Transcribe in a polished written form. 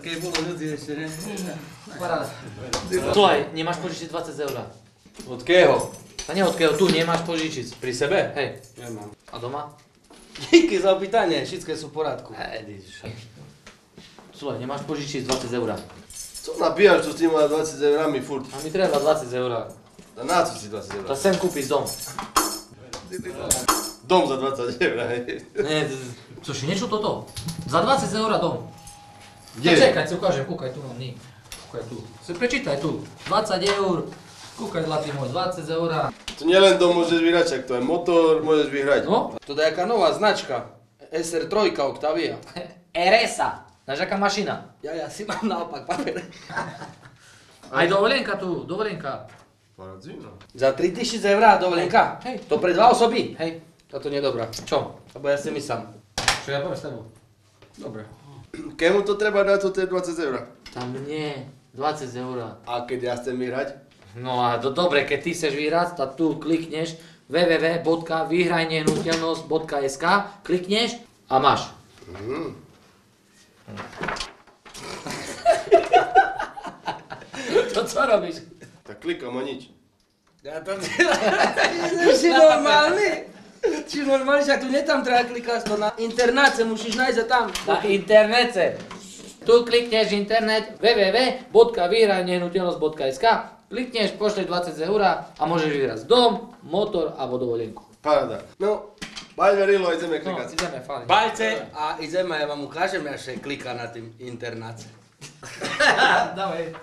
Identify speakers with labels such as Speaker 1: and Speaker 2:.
Speaker 1: keď bolo ľudí ešte, ne?
Speaker 2: Paráda. Słuchaj, nie masz pożyczyć 20 euro.
Speaker 1: Od kého?
Speaker 2: A nie od keho, tu nemáš požičiť.
Speaker 1: Pri sebe?
Speaker 2: Hej.
Speaker 1: Nemám.
Speaker 2: A doma?
Speaker 1: Díky za opýtanie, všetko sú v poriadku.
Speaker 2: Słuchaj, nemáš požičiť 20 eur.
Speaker 3: Co nabijaš tu s tima 20 eurami furt?
Speaker 2: A mi treba 20 eur.
Speaker 3: Da na co si 20 eura?
Speaker 2: Da sem kúpiš dom.
Speaker 3: Dom za 20 eura, hej.
Speaker 2: Nie, což, niečo toto? Za 20 eur dom.
Speaker 3: Kde?
Speaker 2: Čekaj, si ukážem, kúkaj tu, no, nie. Kúkaj tu. Si prečítaj tu. 20 eur. Kúkaj, zlatý môj, 20 eur.
Speaker 3: To nielen dom môžeš vyhrať, čak to je motor, môžeš vyhrať.
Speaker 2: No?
Speaker 1: To je jaká nová značka. SR3 Octavia.
Speaker 2: RS-a. Znaš, aká mašina?
Speaker 1: Ja si mám naopak papier.
Speaker 2: Aj dovolenka tu, dovolenka.
Speaker 3: Paradzino.
Speaker 1: Za 3000 eur dovolenka?
Speaker 2: Hej.
Speaker 1: To pre 2 osoby?
Speaker 2: Hej.
Speaker 1: Táto nie je dobrá.
Speaker 2: Čo?
Speaker 1: Lebo ja si my sám.
Speaker 2: Čo ja poviem s tebou?
Speaker 1: Dobre.
Speaker 3: Kemu to treba dať to tie 20 eura?
Speaker 2: Tam nie. 20 eur.
Speaker 3: A keď ja chcem vyhrať?
Speaker 2: No a dobre, keď ty chceš vyhrať, tak tu klikneš www.vyhrajnehnuteľnosť.sk, klikneš a máš. To co robíš?
Speaker 3: Tak klikam a nič.
Speaker 1: Ja to si normálny? Či normálny, však tu netam treba klikať, to na internáce musíš nájsť a tam.
Speaker 2: Na internete. Tu klikneš internet www.vyhrajnehnuteľnosť.sk, klikneš, pošleš 20 eur a môžeš vyhrať dom, motor alebo dovolenku.
Speaker 3: Paráda. No, baľme Rilo, ideme
Speaker 2: No,
Speaker 3: klikať.
Speaker 2: ideme, fajn.
Speaker 1: Palce a ideme, ja vám ukážem, jak sa kliká na tým internáce.
Speaker 2: Dávaj.